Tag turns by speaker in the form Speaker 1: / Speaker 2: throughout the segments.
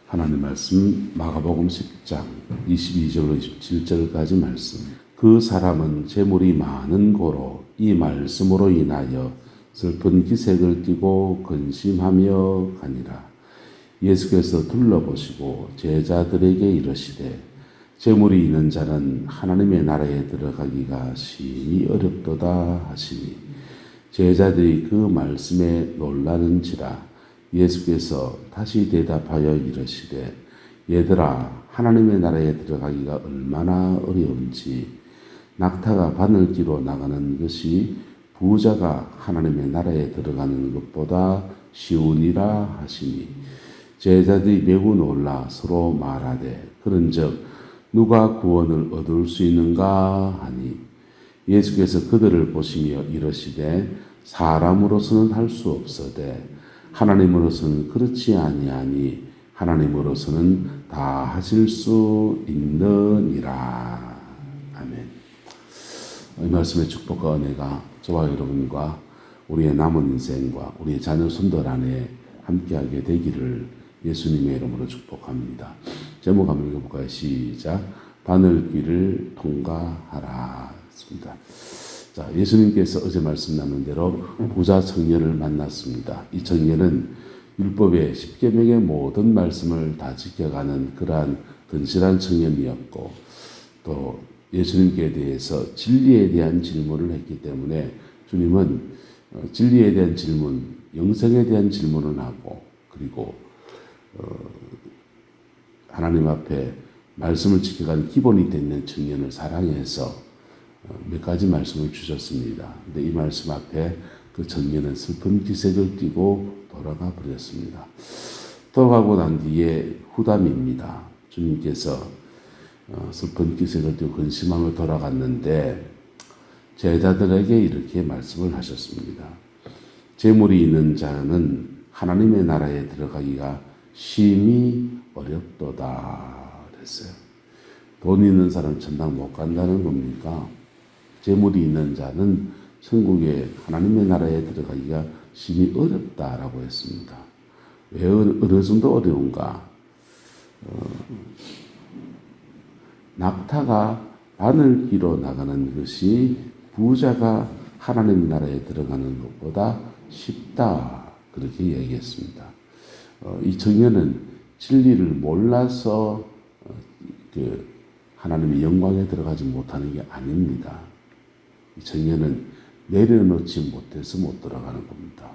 Speaker 1: 하나님 말씀 마가복음 10장 22절로 27절까지 말씀. 그 사람은 재물이 많은 고로 이 말씀으로 인하여 슬픈 기색을 띠고 근심하며 가니라. 예수께서 둘러보시고 제자들에게 이르시되 재물이 있는 자는 하나님의 나라에 들어가기가 심히 어렵도다 하시니 제자들이 그 말씀에 놀라는지라. 예수께서 다시 대답하여 이르시되 얘들아, 하나님의 나라에 들어가기가 얼마나 어려운지 낙타가 바늘기로 나가는 것이 부자가 하나님의 나라에 들어가는 것보다 쉬우니라 하시니 제자들이 매우 놀라 서로 말하되 그런즉 누가 구원을 얻을 수 있는가 하니 예수께서 그들을 보시며 이르시되 사람으로서는 할 수 없으되 하나님으로서는 그렇지 아니하니 하나님으로서는 다 하실 수 있느니라. 아멘. 이 말씀의 축복과 은혜가 저와 여러분과 우리의 남은 인생과 우리의 자녀 손들 안에 함께하게 되기를 예수님의 이름으로 축복합니다. 제목 한번 읽어볼까요? 시작. 바늘길을 통과하라. 습니다. 자, 예수님께서 어제 말씀 나눈 대로 부자 청년을 만났습니다. 이 청년은 율법의 10계명의 모든 말씀을 다 지켜가는 그러한 든실한 청년이었고 또 예수님께 대해서 진리에 대한 질문을 했기 때문에 주님은 진리에 대한 질문, 영생에 대한 질문을 하고 그리고 하나님 앞에 말씀을 지켜가는 기본이 되는 청년을 사랑해서 몇 가지 말씀을 주셨습니다. 근데 이 말씀 앞에 그 청년은 슬픈 기색을 띠고 돌아가 버렸습니다. 돌아가고 난 뒤에 후담입니다. 주님께서 슬픈 기색을 띠고 근심하며 돌아갔는데 제자들에게 이렇게 말씀을 하셨습니다. 재물이 있는 자는 하나님의 나라에 들어가기가 심히 어렵도다 그랬어요. 돈 있는 사람 천당 못 간다는 겁니까? 재물이 있는 자는 천국에 하나님의 나라에 들어가기가 심히 어렵다라고 했습니다. 왜 어느 정도 어려운가? 낙타가 바늘기로 나가는 것이 부자가 하나님 나라에 들어가는 것보다 쉽다 그렇게 이야기했습니다. 이 청년은 진리를 몰라서 하나님의 영광에 들어가지 못하는 게 아닙니다. 이 청년은 내려놓지 못해서 못 들어가는 겁니다.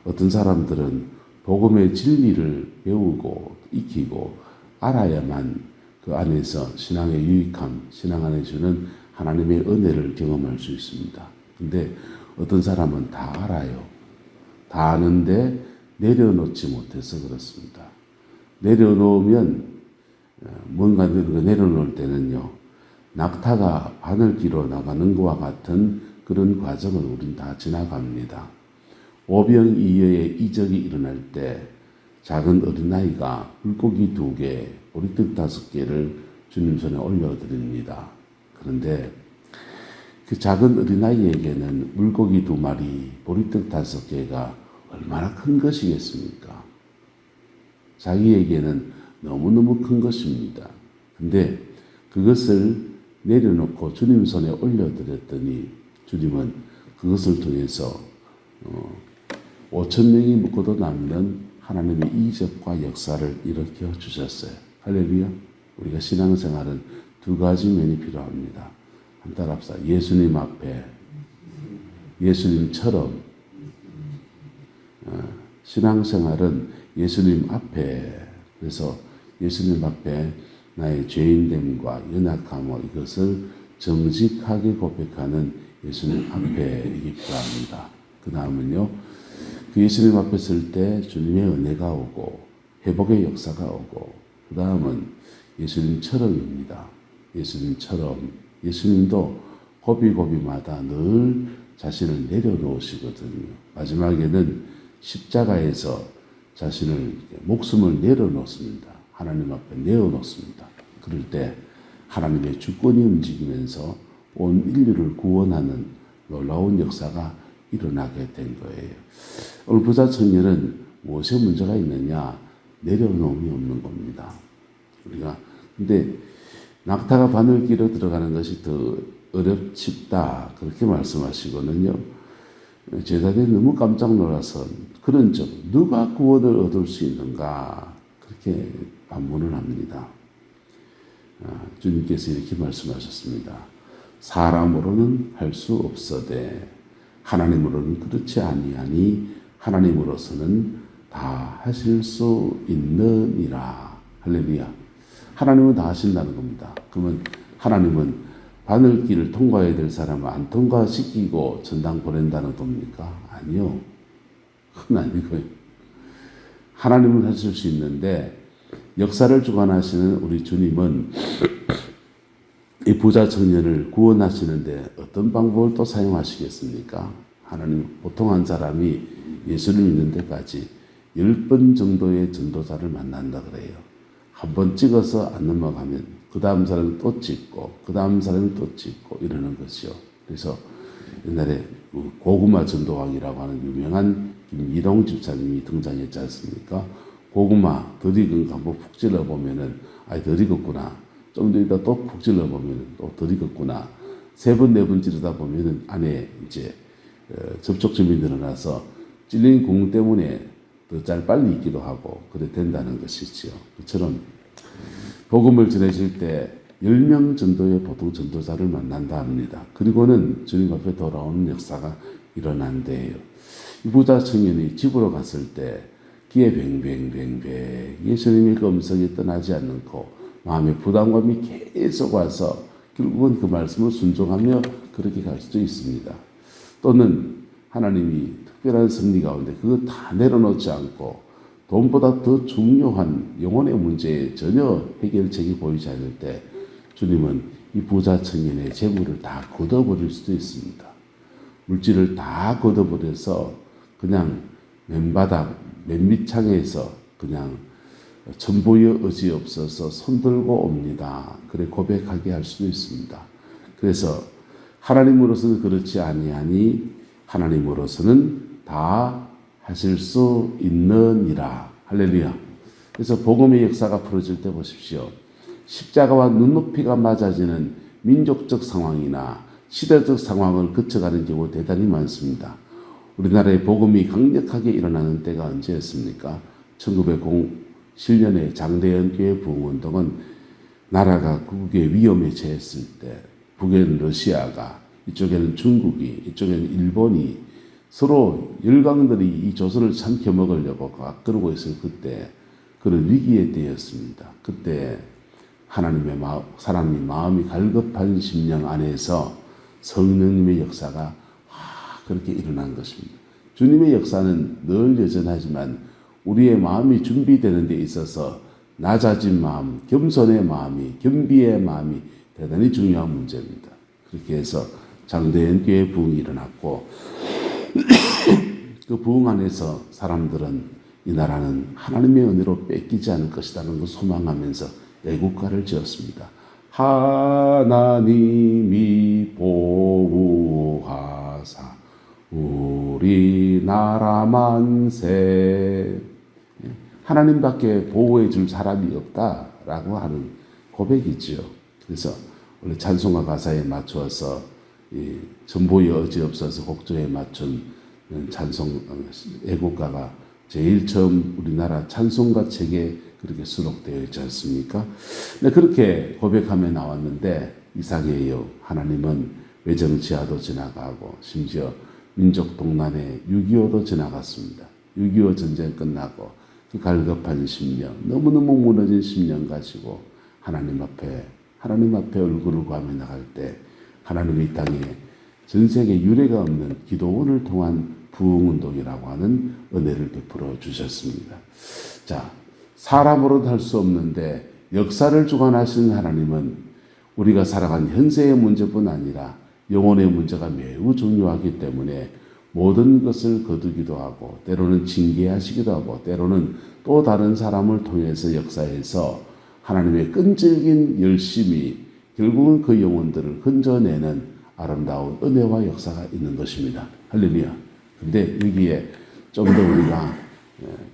Speaker 1: 어떤 사람들은 복음의 진리를 배우고 익히고 알아야만 그 안에서 신앙의 유익함, 신앙 안에 주는 하나님의 은혜를 경험할 수 있습니다. 근데 어떤 사람은 다 알아요. 다 아는데 내려놓지 못해서 그렇습니다. 내려놓으면 뭔가 내려놓을 때는요, 낙타가 바늘기로 나가는 것과 같은 그런 과정을 우린 다 지나갑니다. 오병이어의 이적이 일어날 때 작은 어린아이가 물고기 2개, 보리떡 5개를 주님 손에 올려드립니다. 그런데 그 작은 어린아이에게는 물고기 2마리, 보리떡 5개가 얼마나 큰 것이겠습니까? 자기에게는 너무너무 큰 것입니다. 근데 그것을 내려놓고 주님 손에 올려드렸더니 주님은 그것을 통해서 5,000명이 묵고도 남는 하나님의 이적과 역사를 일으켜 주셨어요. 할렐루야. 우리가 신앙생활은 2가지 면이 필요합니다. 한 따라 합시다. 예수님 앞에 예수님처럼 신앙생활은 예수님 앞에 그래서 예수님 앞에 나의 죄인됨과 연약함과 이것을 정직하게 고백하는 예수님 앞에 이게 필요합니다. 그 다음은요, 그 예수님 앞에 설 때 주님의 은혜가 오고 회복의 역사가 오고 그 다음은 예수님처럼입니다. 예수님처럼 예수님도 고비고비마다 늘 자신을 내려놓으시거든요. 마지막에는 십자가에서 자신을 목숨을 내려놓습니다. 하나님 앞에 내어놓습니다. 그럴 때 하나님의 주권이 움직이면서 온 인류를 구원하는 놀라운 역사가 일어나게 된 거예요. 오늘 부자 청년은 무엇에 문제가 있느냐? 내려놓음이 없는 겁니다. 우리가 근데 낙타가 바늘기로 들어가는 것이 더 어렵다 그렇게 말씀하시거든요. 제자들이 너무 깜짝 놀라서 그런 점 누가 구원을 얻을 수 있는가 그렇게 반문을 합니다. 주님께서 이렇게 말씀하셨습니다. 사람으로는 할 수 없어되 하나님으로는 그렇지 아니하니 하나님으로서는 다 하실 수 있느니라. 할렐루야. 하나님은 다 하신다는 겁니다. 그러면 하나님은 바늘길을 통과해야 될 사람을 안 통과시키고 전당 보낸다는 겁니까? 아니요. 그건 아니고요. 하나님은 하실 수 있는데 역사를 주관하시는 우리 주님은 이 부자 청년을 구원하시는데 어떤 방법을 또 사용하시겠습니까? 하나님 보통 한 사람이 예수를 믿는 데까지 10번 정도의 전도자를 만난다 그래요. 한 번 찍어서 안 넘어가면 그 다음 사람이 또 찍고 그 다음 사람이 또 찍고 이러는 것이요. 그래서 옛날에 고구마 전도왕이라고 하는 유명한 김이동 집사님이 등장했지 않습니까? 고구마 덜 익은 거 한번 푹 찔러보면은 덜 익었구나. 좀 더 있다 또 푹 찔러보면은 또 덜 익었구나. 3번, 4번 찌르다 보면은 안에 이제 접촉점이 늘어나서 찔린 공 때문에 더 잘 빨리 익기도 하고 그래 된다는 것이지요. 그처럼 복음을 전해질 때 10명 정도의 보통 전도자를 만난다 합니다. 그리고는 주님 앞에 돌아오는 역사가 일어난대요. 이 부자 청년이 집으로 갔을 때 귀에 뱅뱅뱅뱅 예수님의 그 음성이 떠나지 않고 마음의 부담감이 계속 와서 결국은 그 말씀을 순종하며 그렇게 갈 수도 있습니다. 또는 하나님이 특별한 섭리 가운데 그거 다 내려놓지 않고 돈보다 더 중요한 영혼의 문제에 전혀 해결책이 보이지 않을 때 주님은 이 부자 청년의 재물을 다 걷어버릴 수도 있습니다. 물질을 다 걷어버려서 그냥 맨바닥, 맨밑창에서 그냥 전보여 의지 없어서 손들고 옵니다. 그래 고백하게 할 수도 있습니다. 그래서 하나님으로서는 그렇지 아니하니 하나님으로서는 다 하실 수 있느니라. 할렐루야. 그래서 복음의 역사가 풀어질 때 보십시오. 십자가와 눈높이가 맞아지는 민족적 상황이나 시대적 상황을 거쳐가는 경우 대단히 많습니다. 우리나라의 복음이 강력하게 일어나는 때가 언제였습니까? 1907년에 장대현 교회 부흥운동은 나라가 국의 위험에 처했을 때 북에는 러시아가 이쪽에는 중국이 이쪽에는 일본이 서로 열강들이 이 조선을 삼켜 먹으려고 그러고 있을 그때 그런 위기의 때였습니다. 그때 하나님의 사람이 마음이 갈급한 심령 안에서 성령님의 역사가 그렇게 일어난 것입니다. 주님의 역사는 늘 여전하지만 우리의 마음이 준비되는 데 있어서 낮아진 마음, 겸손의 마음이, 겸비의 마음이 대단히 중요한 문제입니다. 그렇게 해서 장대현 교회 부흥이 일어났고 그 부흥 안에서 사람들은 이 나라는 하나님의 은혜로 뺏기지 않을 것이라는 것을 소망하면서 애국가를 지었습니다. 하나님이 보호하사 우리나라 만세. 하나님밖에 보호해 줄 사람이 없다라고 하는 고백이지요. 그래서 원래 찬송가 가사에 맞추어서 이 전보여 의지 없어서 곡조에 맞춘 찬송 애국가가 제일 처음 우리나라 찬송가 책에 그렇게 수록되어 있지 않습니까? 네, 그렇게 고백하며 나왔는데 이상해요. 하나님은 외정치하도 지나가고 심지어 민족 동란에 6.25도 지나갔습니다. 6.25 전쟁 끝나고 그 갈급한 심령, 너무너무 무너진 심령 가지고 하나님 앞에 얼굴을 구하며 나갈 때 하나님이 이 땅에 전 세계 유례가 없는 기도원을 통한 부흥운동이라고 하는 은혜를 베풀어 주셨습니다. 자, 사람으로는 할 수 없는데 역사를 주관하시는 하나님은 우리가 살아간 현세의 문제뿐 아니라 영혼의 문제가 매우 중요하기 때문에 모든 것을 거두기도 하고 때로는 징계하시기도 하고 때로는 또 다른 사람을 통해서 역사해서 하나님의 끈질긴 열심이 결국은 그 영혼들을 건져내는 아름다운 은혜와 역사가 있는 것입니다. 할렐루야. 근데 여기에 좀 더 우리가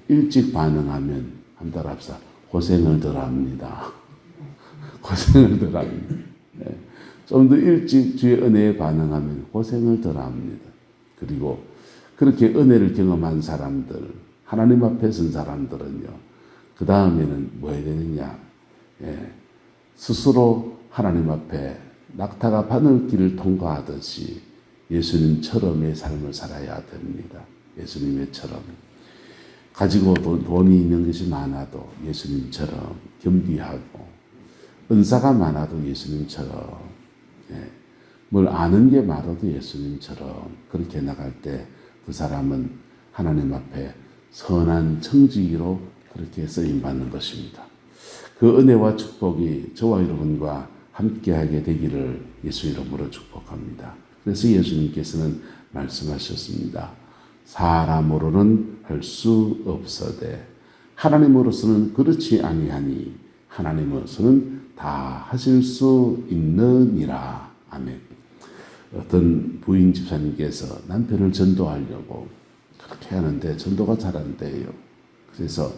Speaker 1: 일찍 반응하면 한번 따라합시다. 고생을 덜 합니다. 고생을 덜 합니다. 네. 좀 더 일찍 주의 은혜에 반응하면 고생을 덜 합니다. 그리고 그렇게 은혜를 경험한 사람들, 하나님 앞에 선 사람들은요, 그 다음에는 뭐 해야 되느냐? 예, 스스로 하나님 앞에 낙타가 바늘길을 통과하듯이 예수님처럼의 삶을 살아야 됩니다. 예수님처럼. 가지고 돈이 있는 것이 많아도 예수님처럼 겸비하고, 은사가 많아도 예수님처럼, 예, 뭘 아는 게 많아도 예수님처럼 그렇게 나갈 때 그 사람은 하나님 앞에 선한 청지기로 그렇게 쓰임받는 것입니다. 그 은혜와 축복이 저와 여러분과 함께하게 되기를 예수 이름으로 축복합니다. 그래서 예수님께서는 말씀하셨습니다. 사람으로는 할 수 없으되 하나님으로서는 그렇지 아니하니 하나님으로서는 다 하실 수 있느니라. 아멘. 어떤 부인 집사님께서 남편을 전도하려고 그렇게 하는데 전도가 잘 안 돼요. 그래서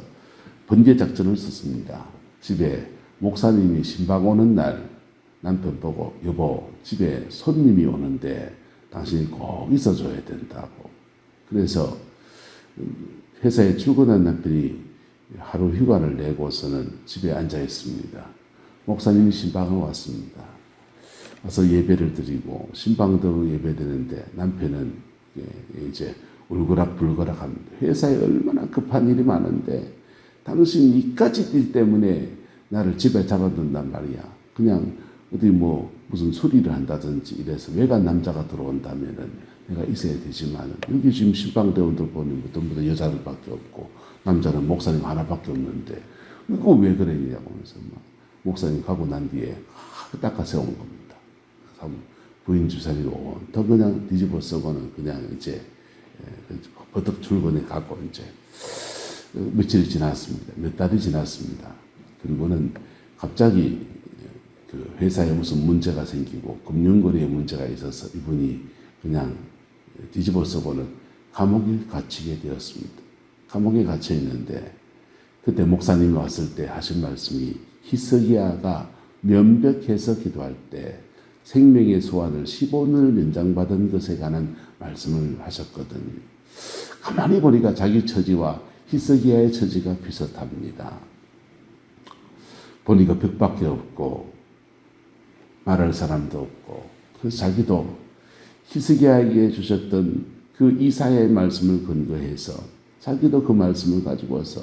Speaker 1: 번개 작전을 썼습니다. 집에 목사님이 신방 오는 날 남편 보고 여보 집에 손님이 오는데 당신이 꼭 있어줘야 된다고. 그래서 회사에 출근한 남편이 하루 휴가를 내고서는 집에 앉아 있습니다. 목사님이 신방을 왔습니다. 와서 예배를 드리고 신방도 예배드리는데 남편은 이제 울거락불거락 합니다. 회사에 얼마나 급한 일이 많은데 당신 이까짓 일 때문에 나를 집에 잡아둔단 말이야. 그냥 어디 뭐 무슨 수리를 한다든지 이래서 외간 남자가 들어온다면은 내가 있어야 되지만 여기 지금 신방대원들 보니 전부 다 여자들밖에 없고 남자는 목사님 하나밖에 없는데 이거 왜 그러냐고 하면서 막 목사님 가고 난 뒤에 닦아 세운 겁니다. 부인 집사님이 더 그냥 뒤집어 쓰고는 그냥 이제 버뜩 출근해 가고 이제 며칠이 지났습니다. 몇 달이 지났습니다. 그리고는 갑자기 그 회사에 무슨 문제가 생기고 금융거래에 문제가 있어서 이분이 그냥 뒤집어 쓰고는 감옥에 갇히게 되었습니다. 감옥에 갇혀 있는데 그때 목사님이 왔을 때 하신 말씀이 히스기야가 면벽해서 기도할 때 생명의 소원을 15년을 연장받은 것에 관한 말씀을 하셨거든요. 가만히 보니까 자기 처지와 히스기야의 처지가 비슷합니다. 보니까 벽밖에 없고 말할 사람도 없고 그래서 자기도 히스기야에게 주셨던 그 이사야의 말씀을 근거해서 자기도 그 말씀을 가지고서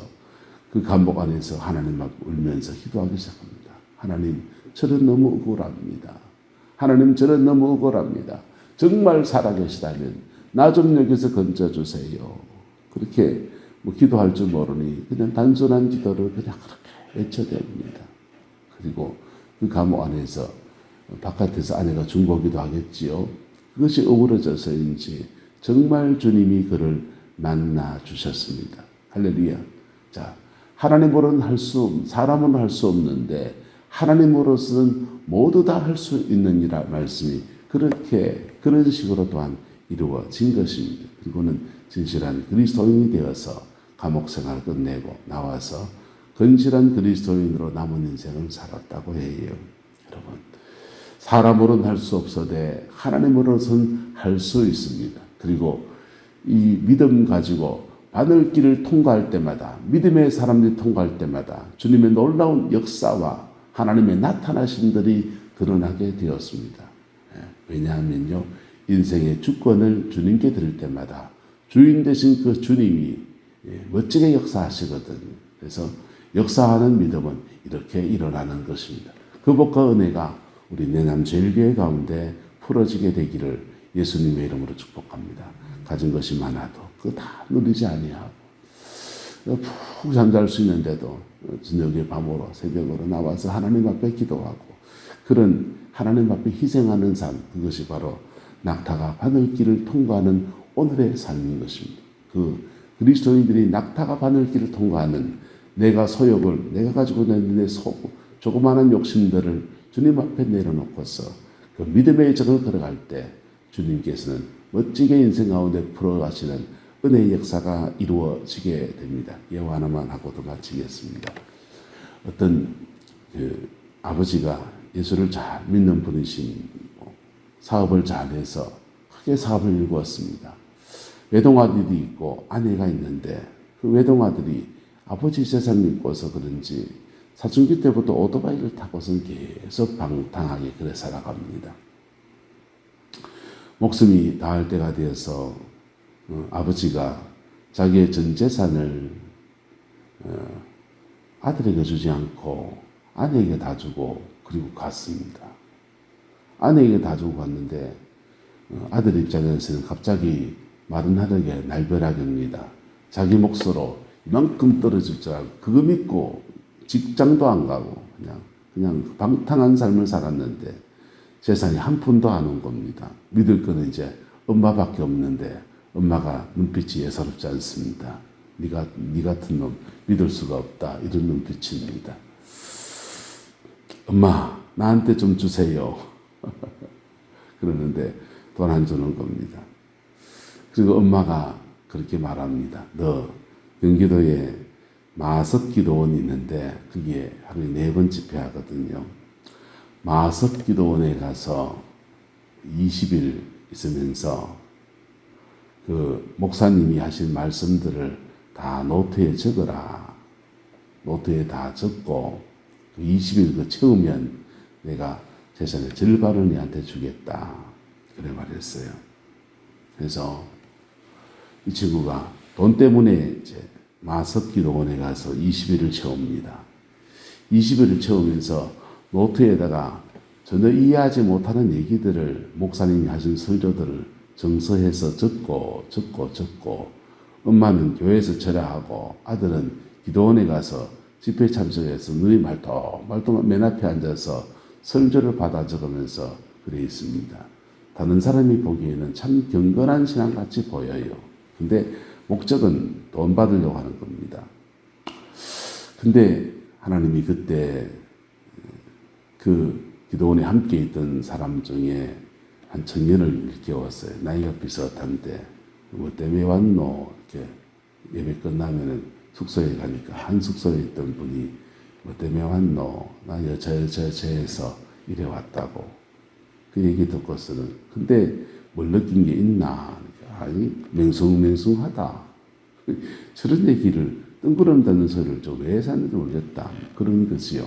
Speaker 1: 그 감옥 안에서 하나님 앞에 울면서 기도하기 시작합니다. 하나님, 저는 너무 억울합니다. 하나님, 저는 너무 억울합니다. 정말 살아계시다면 나 좀 여기서 건져주세요. 그렇게 뭐 기도할 줄 모르니 그냥 단순한 기도를 그냥 그렇게 외쳐댑니다. 그리고 그 감옥 안에서 바깥에서 아내가 중보기도 하겠지요. 그것이 어우러져서인지 정말 주님이 그를 만나 주셨습니다. 할렐루야. 자, 하나님으로는 사람은 할 수 없는데 하나님으로서는 모두 다 할 수 있느니라 말씀이 그런 식으로 또한 이루어진 것입니다. 그리고는 진실한 그리스도인이 되어서 감옥 생활을 끝내고 나와서 건실한 그리스도인으로 남은 인생을 살았다고 해요. 여러분, 사람으로는 할 수 없어도 하나님으로서는 할 수 있습니다. 그리고 이 믿음 가지고 바늘길을 통과할 때마다 믿음의 사람들이 통과할 때마다 주님의 놀라운 역사와 하나님의 나타나심들이 드러나게 되었습니다. 왜냐하면요, 인생의 주권을 주님께 드릴 때마다 주인 되신 그 주님이 멋지게 역사하시거든요. 그래서 역사하는 믿음은 이렇게 일어나는 것입니다. 그 복과 은혜가 우리 내남제일교회 가운데 풀어지게 되기를 예수님의 이름으로 축복합니다. 가진 것이 많아도 그거 다 누리지 아니하고 푹 잠잘 수 있는데도 저녁에 밤으로 새벽으로 나와서 하나님 앞에 기도하고 그런 하나님 앞에 희생하는 삶, 그것이 바로 낙타가 바늘길을 통과하는 오늘의 삶인 것입니다. 그 그리스도인들이 낙타가 바늘길을 통과하는 내가 가지고 있는 내 조그마한 욕심들을 주님 앞에 내려놓고서 그 믿음의 정을 걸어갈 때 주님께서는 멋지게 인생 가운데 풀어가시는 은혜의 역사가 이루어지게 됩니다. 예화 하나만 하고도 마치겠습니다. 어떤 아버지가 예수를 잘 믿는 분이시고 사업을 잘해서 크게 사업을 일구었습니다. 외동아들이 있고 아내가 있는데 그 외동아들이 아버지 재산 믿고서 그런지 사춘기 때부터 오토바이를 타고선 계속 방탕하게 그래 살아갑니다. 목숨이 다할 때가 되어서 아버지가 자기의 전 재산을 아들에게 주지 않고 아내에게 다 주고 그리고 갔습니다. 아내에게 다 주고 갔는데 아들 입장에서는 갑자기 마른 하늘에 날벼락입니다. 자기 몫으로 이만큼 떨어질 줄 알고 그거 믿고 직장도 안 가고 그냥 방탕한 삶을 살았는데 재산이 한 푼도 안 온 겁니다. 믿을 거는 이제 엄마밖에 없는데 엄마가 눈빛이 예사롭지 않습니다. 네 같은 놈 믿을 수가 없다. 이런 눈빛입니다. 엄마 나한테 좀 주세요. 그러는데 돈 안 주는 겁니다. 그리고 엄마가 그렇게 말합니다. 너 경기도에 마석기도원이 있는데 그게 하루에 4번 집회하거든요. 마석기도원에 가서 20일 있으면서 그 목사님이 하신 말씀들을 다 노트에 적어라. 노트에 다 적고 20일 그 채우면 내가 재산의 절반을 네한테 주겠다. 그래 말했어요. 그래서 이 친구가 돈 때문에 이제 마석기도원에 가서 20일을 채웁니다. 20일을 채우면서 노트에다가 전혀 이해하지 못하는 얘기들을 목사님이 하신 설교들을 정서해서 적고 엄마는 교회에서 절야하고 아들은 기도원에 가서 집회 참석해서 눈이 말똥말똥 맨 앞에 앉아서 설교를 받아 적으면서 그래 있습니다. 다른 사람이 보기에는 참 경건한 신앙같이 보여요. 근데 목적은 돈 받으려고 하는 겁니다. 근데 하나님이 그때 그 기도원에 함께 있던 사람 중에 한 청년을 일깨웠어요. 나이가 비슷한데 뭐 때문에 왔노? 이렇게 예배 끝나면은 숙소에 가니까 한 숙소에 있던 분이 뭐 때문에 왔노? 나 여자에서 이래 왔다고. 그 얘기 듣고서는 근데 뭘 느낀 게 있나? 아니 맹숭맹숭하다. 저런 얘기를 뜬구름 듣는 소리를 좀 왜 하는지 모르겠다. 그런 거지요.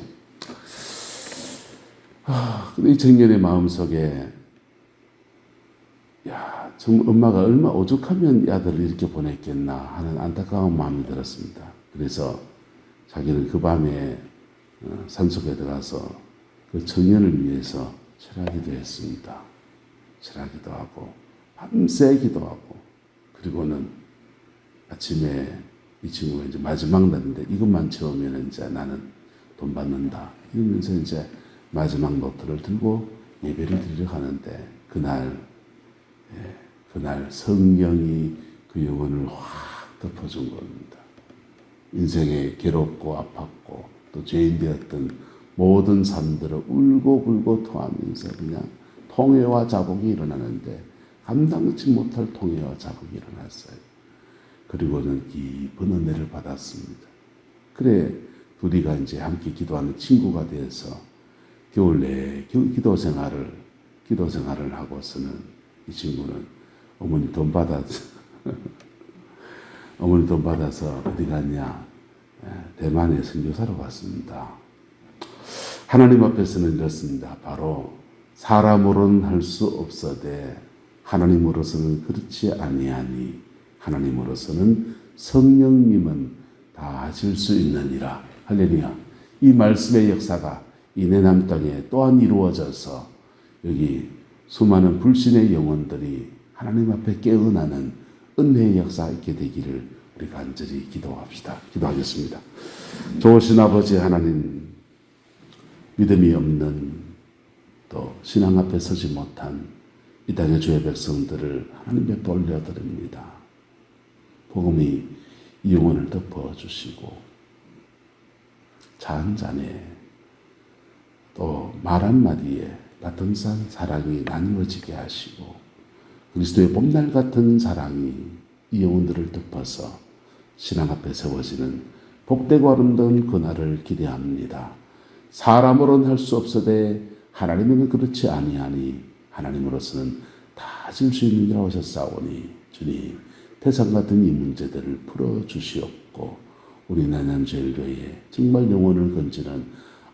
Speaker 1: 근데 이 청년의 마음속에 정말 엄마가 얼마나 오죽하면 이 아들을 이렇게 보냈겠나 하는 안타까운 마음이 들었습니다. 그래서 자기는 그 밤에 산속에 들어가서 그 청년을 위해서 절하기도 했습니다. 절하기도 하고 밤새 기도하고 그리고는 아침에 이 친구가 이제 마지막 날인데 이것만 채우면 이제 나는 돈 받는다 이러면서 이제 마지막 노트를 들고 예배를 드리러 가는데 그날 성령이 그 영혼을 확 덮어준 겁니다. 인생에 괴롭고 아팠고 또 죄인 되었던 모든 삶들을 울고 토하면서 그냥 통회와 자복이 일어나는데 감당치 못할 통회와 자복이 일어났어요. 그리고는 깊은 은혜를 받았습니다. 그래 둘이가 이제 함께 기도하는 친구가 되어서 겨울 내 기도 생활을 하고서는 이 친구는 어머니 돈 받아서 어디 갔냐? 대만에 선교사로 갔습니다. 하나님 앞에서는 이렇습니다. 바로 사람으로는 할 수 없어되 하나님으로서는 그렇지 아니하니 하나님으로서는 성령님은 다 하실 수 있느니라. 할렐루야. 이 말씀의 역사가 이 내남 땅에 또한 이루어져서 여기 수많은 불신의 영혼들이 하나님 앞에 깨어나는 은혜의 역사 있게 되기를 우리 간절히 기도합시다. 기도하겠습니다. 좋으신 아버지 하나님, 믿음이 없는 또 신앙 앞에 서지 못한 이 땅의 주의 백성들을 하나님 앞에 올려드립니다. 복음이 이 영혼을 덮어주시고 차 한잔에 또 말 한마디에 따뜻한 사랑이 나누어지게 하시고 그리스도의 봄날 같은 사랑이 이 영혼들을 덮어서 신앙 앞에 세워지는 복되고 아름다운 그날을 기대합니다. 사람으로는 할 수 없으되 하나님은 그렇지 아니하니 하나님으로서는 다 질 수 있는 이라고 하셨사오니 주님 태산 같은 이 문제들을 풀어주시옵고 우리 난양제일교회에 정말 영혼을 건지는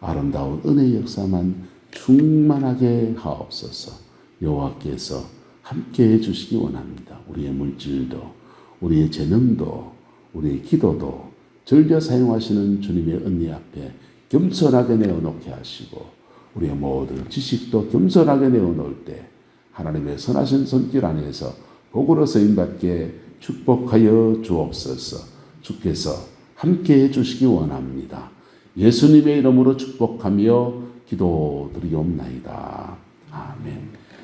Speaker 1: 아름다운 은혜의 역사만 충만하게 하옵소서. 여호와께서 함께해 주시기 원합니다. 우리의 물질도 우리의 재능도 우리의 기도도 즐겨 사용하시는 주님의 은혜 앞에 겸손하게 내어놓게 하시고 우리의 모든 지식도 겸손하게 내어놓을 때 하나님의 선하신 손길 안에서 복으로 쓰임받게 축복하여 주옵소서. 주께서 함께해 주시기 원합니다. 예수님의 이름으로 축복하며 기도드리옵나이다. 아멘.